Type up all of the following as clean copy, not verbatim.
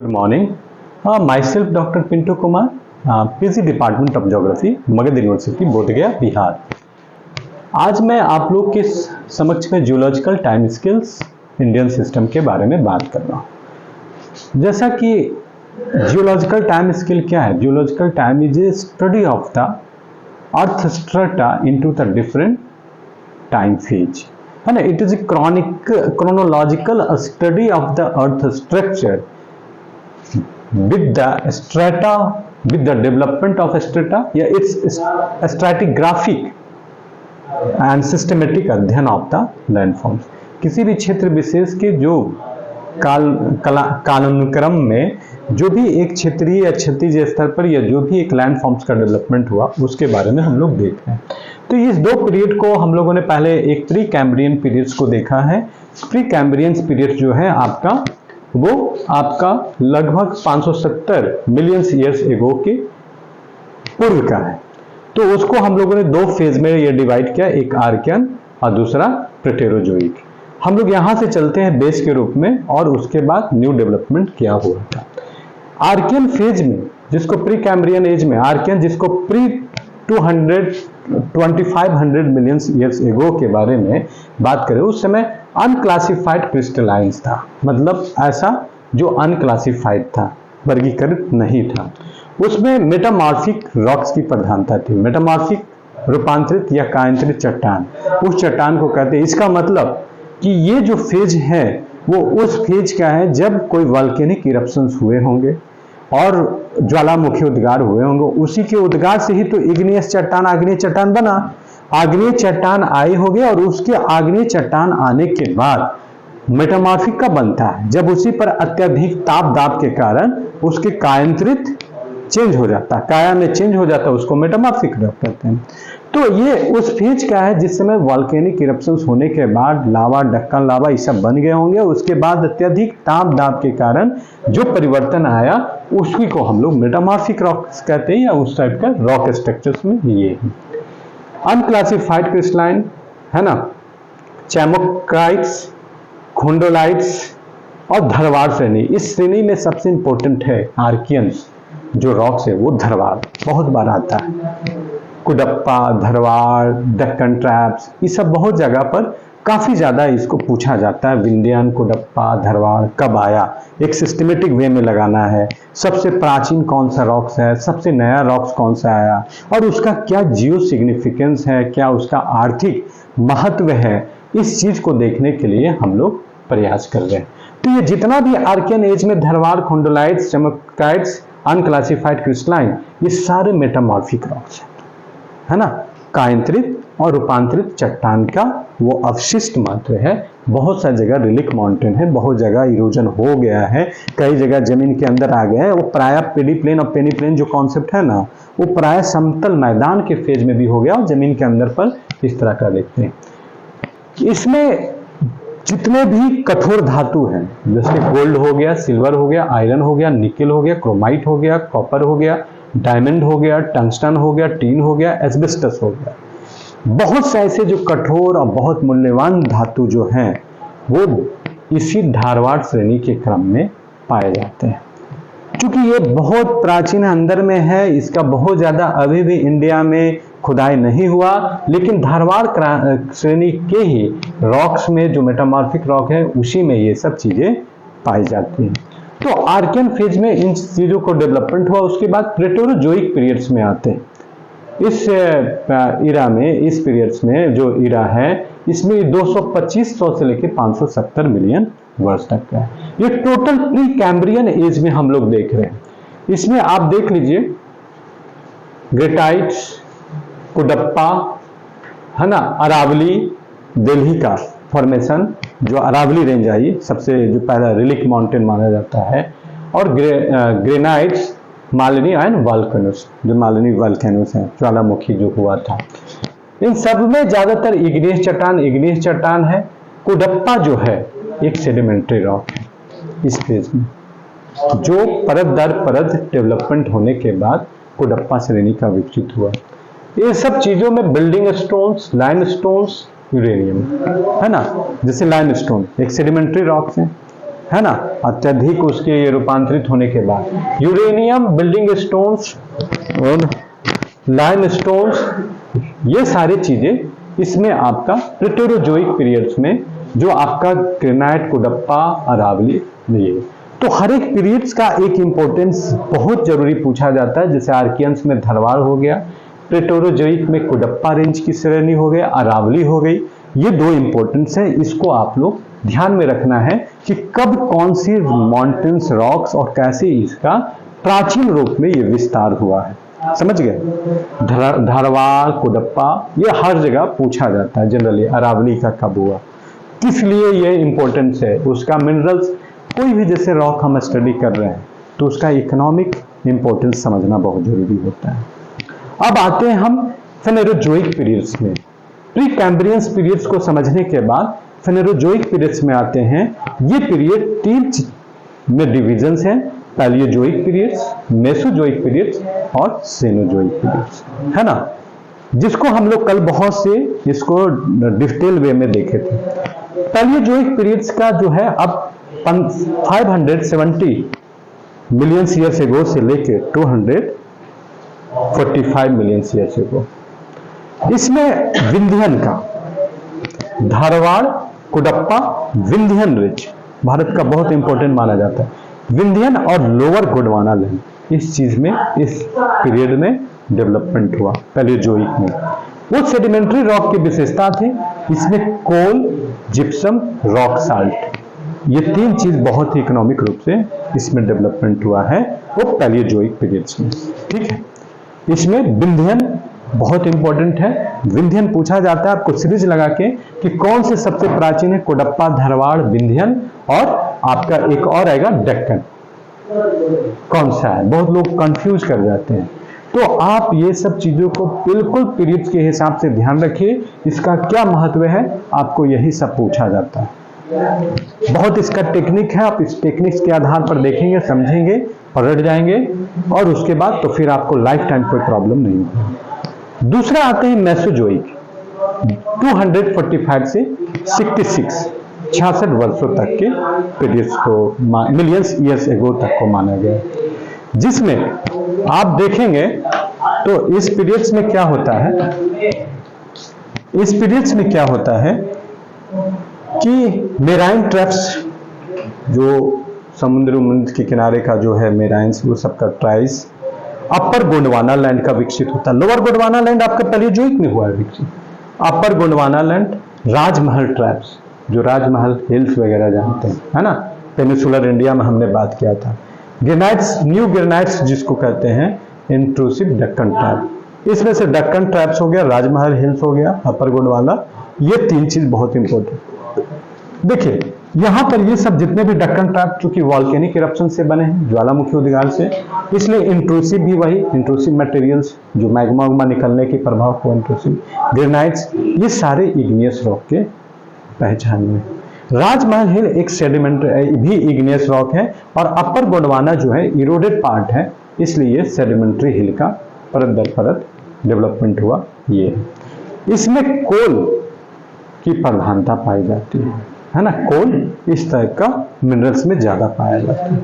Good morning. Myself Dr. Pinto Kumar, PG Department of Geography, Magadh university Bodhgaya Bihar. आज मैं आप लोग के समक्ष में geological time scales Indian system के बारे में बात कर रहा हूँ। जैसा कि जियोलॉजिकल टाइम स्केल क्या है? Geological time is a study of the earth strata into the different time phase, है ना। It is a chronological study of the earth structure with the strata, with the development of strata या its stratigraphic and systematic अध्ययन of the landforms। किसी भी क्षेत्र विशेष के जो कालानुक्रम में जो भी एक क्षेत्रीय या क्षैतिज स्तर पर या जो भी एक लैंडफॉर्म्स का डेवलपमेंट हुआ उसके बारे में हम लोग देख रहे हैं। तो इस दो पीरियड को हम लोगों ने पहले एक प्री कैम्ब्रियन पीरियड्स को देखा है। प्री कैम्ब्रियन पीरियड जो है आपका लगभग 570 मिलियन ईयर्स एगो के पूर्व का है। तो उसको हम लोगों ने दो फेज में ये डिवाइड किया, एक आर्कियन और दूसरा प्रोटेरोजोइक। हम लोग यहां से चलते हैं बेस के रूप में और उसके बाद न्यू डेवलपमेंट किया हुआ था। आर्कियन फेज में जिसको प्री कैम्ब्रियन एज में आर्कियन, जिसको प्री 2500 मिलियन ईयर्स एगो के बारे में बात करें, उस समय अनक्लासिफाइड क्रिस्टलाइंस था, मतलब ऐसा जो अनक्लासिफाइड था, वर्गीकृत नहीं था। उसमें मेटामॉर्फिक रॉक्स की प्रधानता थी। मेटामॉर्फिक रूपांतरित या कायांतरित चट्टान, उस चट्टान को कहते हैं। इसका मतलब कि ये जो फेज है वो उस फेज का है जब कोई वॉल्केनिक इरप्शंस हुए होंगे और ज्वालामुखी उद्गार हुए होंगे। उसी के उद्गार से ही तो इग्नियस चट्टान, आग्नेय चट्टान बना। आग्नेय चट्टान आए होंगे और उसके आग्नेय चट्टान आने के बाद मेटामॉर्फिक का बनता है जब उसी पर अत्यधिक ताप दाब के कारण उसके कायांतरित चेंज हो जाता है, काया में चेंज हो जाता है, उसको मेटामॉर्फिक रॉक कहते हैं। तो ये उस फेज का है जिस समय वॉल्केनिक इरप्शंस होने के बाद लावा, डक्कन लावा ये सब बन गए होंगे। उसके बाद अत्यधिक ताप दाब के कारण जो परिवर्तन आया उसी को हम लोग मेटामॉर्फिक रॉक्स कहते हैं, या उस टाइप का रॉक स्ट्रक्चर्स में ये है। अनक्लासिफाइड क्रिस्टलाइन, है ना, चैमोक्राइट्स, खोंडोलाइट्स और धरवार श्रेणी। इस श्रेणी में सबसे इंपॉर्टेंट है आर्कियंस जो रॉक्स है, वो धरवार बहुत बार आता है। कुडप्पा, धरवार, दक्कन ट्रैप्स, ये सब बहुत जगह पर काफी ज्यादा इसको पूछा जाता है। विंध्यान, कुडप्पा, धरवार कब आया, एक सिस्टमेटिक वे में लगाना है। सबसे प्राचीन कौन सा रॉक्स है, सबसे नया रॉक्स कौन सा आया और उसका क्या जियो सिग्निफिकेंस है, क्या उसका आर्थिक महत्व है, इस चीज को देखने के लिए हम लोग प्रयास कर रहे हैं। तो ये जितना भी आर्कियन एज में धरवार, खोंडोलाइट्स, चैमोक्राइट्स, अनक्लासिफाइड क्रिस्टलाइन, ये सारे मेटामॉर्फिक रॉक्स है ना, कायांतरित और रूपांतरित चट्टान का वो अवशिष्ट मात्र है। बहुत सा जगह रिलिक माउंटेन है, बहुत जगह इरोजन हो गया है, कई जगह जमीन के अंदर आ गए हैं। वो प्राय पेडी प्लेन और पेनी प्लेन जो कॉन्सेप्ट है ना, वो प्राय समतल मैदान के फेज में भी हो गया और जमीन के अंदर पर इस तरह का देखते हैं। इसमें जितने भी कठोर धातु हैं, जैसे गोल्ड हो गया, सिल्वर हो गया, आयरन हो गया, निकेल हो गया, क्रोमाइट हो गया, कॉपर हो गया, डायमंड हो गया, टंगस्टन हो गया, टीन हो गया, एस्बेस्टस हो गया, बहुत से ऐसे जो कठोर और बहुत मूल्यवान धातु जो हैं वो इसी धारवाड़ श्रेणी के क्रम में पाए जाते हैं। क्योंकि ये बहुत प्राचीन अंदर में है, इसका बहुत ज्यादा अभी भी इंडिया में खुदाई नहीं हुआ, लेकिन धारवाड़ श्रेणी के ही रॉक्स में जो मेटामॉर्फिक रॉक है उसी में ये सब चीजें पाई जाती हैं। तो आर्कियन फेज में इन चीजों को डेवलपमेंट हुआ। उसके बाद प्रेटोरोजोइक पीरियड्स में आते हैं। इस इरा में, इस पीरियड्स में जो इरा है इसमें 225 से लेकर 570 मिलियन वर्ष तक का है। ये टोटल प्री कैम्ब्रियन एज में हम लोग देख रहे हैं। इसमें आप देख लीजिए ग्रेटाइट्स, कुडप्पा, है ना, अरावली, दिल्ली का फॉर्मेशन जो अरावली रेंज आई, सबसे जो पहला रिलिक माउंटेन माना जाता है, और ग्रेनाइट्स, मालिनी एंड वॉल्केनोस, जो मालिनी वॉल्केनोस है, ज्वालामुखी जो हुआ था। इन सब में ज्यादातर इग्नियस चट्टान है। कुडप्पा जो है एक सेडिमेंट्री रॉक है इस फेज में, जो परत दर परत डेवलपमेंट होने के बाद कुडप्पा श्रेणी का विकसित हुआ। ये सब चीजों में बिल्डिंग स्टोन्स, लाइमस्टोन्स, यूरेनियम, है ना, जैसे लाइमस्टोन एक सेडिमेंट्री रॉक्स है। है ना, अत्यधिक उसके रूपांतरित होने के बाद यूरेनियम, बिल्डिंग स्टोन्स और लाइम स्टोन्स, ये सारी चीजें इसमें आपका प्रेटेरोजोइक पीरियड्स में जो आपका ग्रेनाइट, कुडप्पा, अरावली, ये तो हर एक पीरियड्स का एक इंपॉर्टेंस बहुत जरूरी पूछा जाता है। जैसे आर्कियंस में धरवाड़ हो गया, प्रेटेरोजोइक में कुडप्पा रेंज की श्रेणी हो गया, अरावली हो गई, ये दो इंपॉर्टेंस है। इसको आप लोग ध्यान में रखना है कि कब कौन सी माउंटेन्स, रॉक्स और कैसे इसका प्राचीन रूप में ये विस्तार हुआ है, समझ गए। धरवाड़, कुडप्पा, ये हर जगह पूछा जाता है जनरली। अरावली का कब हुआ, किस लिए ये इंपॉर्टेंस है, उसका मिनरल्स, कोई भी जैसे रॉक हम स्टडी कर रहे हैं तो उसका इकोनॉमिक इंपॉर्टेंस समझना बहुत जरूरी होता है। अब आते हैं हम फेनेरोजोइक पीरियड्स में। प्री कैम्ब्रियंस पीरियड्स को समझने के बाद फेनेरोजोइक पीरियड्स में आते हैं। ये पीरियड 3 में डिविजन्स हैं, पैलियोजोइक पीरियड्स, मेसोजोइक पीरियड्स और सेनोजोइक पीरियड्स, है ना, जिसको हम लोग कल बहुत से इसको डिटेल वे में देखे थे। पैलियोजोइक पीरियड्स का जो है अब 570 मिलियन ईयर्स एगो से लेके 245 मिलियन ईयर्स एगो, इसमें विंध्यन का, धारवाड़, कुडप्पा, विंध्यन रिच भारत का बहुत इंपॉर्टेंट माना जाता है। विंध्यन और लोअर गोंडवाना लैंड, इस चीज में, इस पीरियड में डेवलपमेंट हुआ पैलियोजोइक में। वो सेडिमेंट्री रॉक की विशेषता थी, इसमें कोल, जिप्सम, रॉक साल्ट, ये 3 चीज बहुत ही इकोनॉमिक रूप से इसमें डेवलपमेंट हुआ है वो पैलियोजोइक पीरियड्स में, ठीक है। इसमें विंध्यन बहुत इंपॉर्टेंट है। विंध्यन पूछा जाता है आपको सीरीज लगा के कि कौन से सबसे प्राचीन है, कुडप्पा, धारवाड़, विंध्यन, और आपका एक और आएगा डेक्कन, कौन सा है, बहुत लोग कंफ्यूज कर जाते हैं। तो आप ये सब चीजों को बिल्कुल पीरियड्स के हिसाब से ध्यान रखिए, इसका क्या महत्व है आपको यही सब पूछा जाता है। बहुत इसका टेक्निक है, आप इस टेक्निक्स के आधार पर देखेंगे, समझेंगे और रट जाएंगे, और उसके बाद तो फिर आपको लाइफ टाइम कोई प्रॉब्लम नहीं होगी। दूसरा आते हैं मेसोजोइक, 245 से 66 वर्षों तक के पीरियड्स को, मिलियंस ईयर्स एगो तक को माना गया, जिसमें आप देखेंगे तो इस पीरियड्स में क्या होता है, इस पीरियड्स में क्या होता है कि मेराइन ट्रैप्स, जो समुद्र के किनारे का जो है मेराइन्स, वो सबका ट्राइस, अपर गोंडवाना लैंड का विकसित होता है। लोअर गोंडवाना लैंड आपका पैलियोजोइक में हुआ है विकसित। अपर गोंडवाना लैंड, राजमहल ट्रैप्स, जो राजमहल हिल्स वगैरह जानते हैं, है ना, पेनिसुलर इंडिया में हमने बात किया था। ग्रेनाइट्स, न्यू ग्रेनाइट्स जिसको कहते हैं, इंट्रूसिव डक्कन ट्रैप, इसमें से डक्कन ट्रैप्स हो गया, राजमहल हिल्स हो गया, अपर गोंडवाना, ये 3 चीज बहुत इंपॉर्टेंट। देखिए यहां पर ये सब जितने भी डक्कन ट्रैप चूंकि वॉल्केनिक इरप्शन से बने हैं, ज्वालामुखी उद्गार से, इसलिए इंट्रूसिव भी वही, इंट्रूसिव मटेरियल्स जो मैग्मा निकलने के प्रभाव को इंट्रूसिव, ग्रेनाइट्स, ये सारे इग्नियस रॉक के पहचान में। राजमहल हिल एक सेडिमेंट्री भी इग्नियस रॉक है, और अपर गोंडवाना जो है इरोडेड पार्ट है, इसलिए ये सेडिमेंट्री हिल का परत दर परत डेवलपमेंट हुआ ये है। इसमें कोल की प्रधानता पाई जाती है ना, कोल इस तरह का मिनरल्स में ज्यादा पाया जाता है।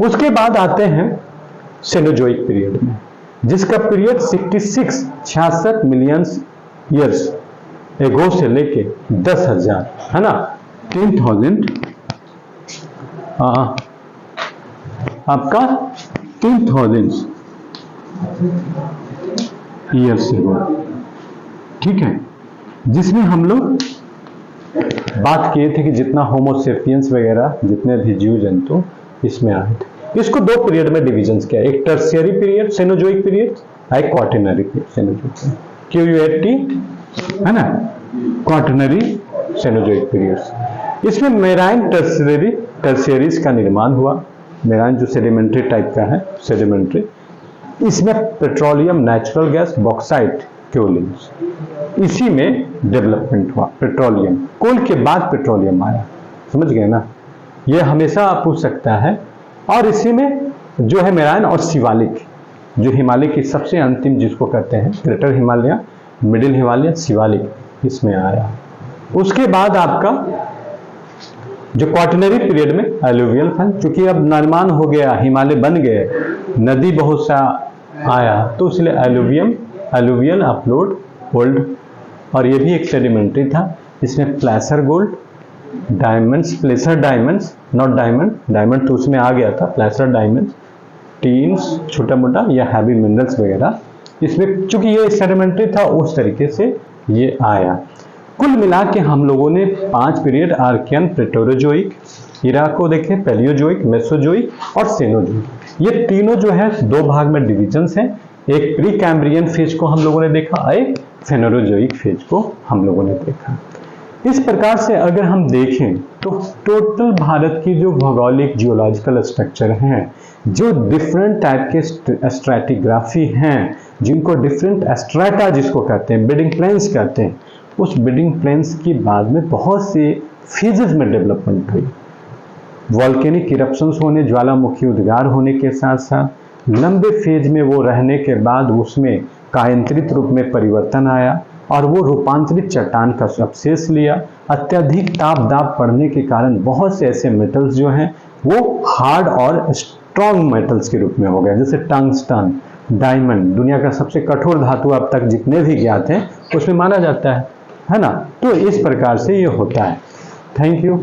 उसके बाद आते हैं सेनोजोइक पीरियड में, जिसका पीरियड 66 मिलियन ईयर्स एगो से लेके 10,000, है ना, 10,000 आपका 10,000 ईयर्स एगो, ठीक है, जिसमें हम लोग बात किए थे कि जितना होमोसेपियंस वगैरह जितने भी जीव जंतु इसमें आए थे। इसको 2 पीरियड में डिविजन किया, एक टर्शियरी पीरियड सेनोजोइक पीरियड, एक क्वार्टरनरी पीरियड सेनोजोइक, QUAT, है ना, क्वार्टरनरी सेनोजोइक पीरियड्स। इसमें मेराइन टर्शियरीज का निर्माण हुआ। मेराइन जो सेडिमेंट्री टाइप का है, सेडिमेंट्री, इसमें पेट्रोलियम, नेचुरल गैस, बॉक्साइट, क्योलिन्स, इसी में डेवलपमेंट हुआ। पेट्रोलियम, कोल के बाद पेट्रोलियम आया, समझ गए ना, ये हमेशा आप पूछ सकता है। और इसी में जो है मेराइन और शिवालिक, जो हिमालय की सबसे अंतिम जिसको कहते हैं ग्रेटर हिमालय, मिडिल हिमालय, शिवालिक, इसमें आया। उसके बाद आपका जो क्वार्टरनरी पीरियड में एलुवियल था, क्योंकि अब निर्माण हो गया, हिमालय बन गए, नदी बहुत सा आया, तो इसलिए एलुवियल अपलोड गोल्ड। और ये भी एक सेडिमेंट्री था, इसमें placer gold, diamonds, placer diamonds, not diamond, diamond तो उसमें आ गया था, प्लेसर डायमंड्स, टीन्स छोटा मोटा या हैवी मिनरल्स वगैरह, इसमें चूंकि ये सेडिमेंट्री था उस तरीके से ये आया। कुल मिला के हम लोगों ने 5 पीरियड आर्कियन, प्लेटोरोजोइक, इरा को देखे, पैलियोजोइक, मेसोजोइक और सेनोजोइक, ये तीनों जो है 2 भाग में डिविजन्स हैं। एक प्री कैम्ब्रियन फेज को हम लोगों ने देखा, एक फेनोरोजोइक फेज को हम लोगों ने देखा। इस प्रकार से अगर हम देखें तो टोटल भारत की जो भौगोलिक जियोलॉजिकल स्ट्रक्चर हैं, जो डिफरेंट टाइप के स्ट्रैटिग्राफी हैं, जिनको डिफरेंट स्ट्रैटा जिसको कहते हैं, बिडिंग प्लेन्स कहते हैं, उस बिडिंग प्लेन्स की बाद में बहुत से फेजेस में डेवलपमेंट हुई। वॉल्केनिक इरप्शंस होने, ज्वालामुखी उद्गार होने के साथ साथ लंबे फेज में वो रहने के बाद उसमें कायांतरित रूप में परिवर्तन आया और वो रूपांतरित चट्टान का अवशेष लिया। अत्यधिक ताप दाब पड़ने के कारण बहुत से ऐसे मेटल्स जो हैं वो हार्ड और स्ट्रॉन्ग मेटल्स के रूप में हो गए, जैसे टंगस्टन, डायमंड, दुनिया का सबसे कठोर धातु अब तक जितने भी ज्ञात हैं उसमें माना जाता है ना। तो इस प्रकार से ये होता है। Thank you.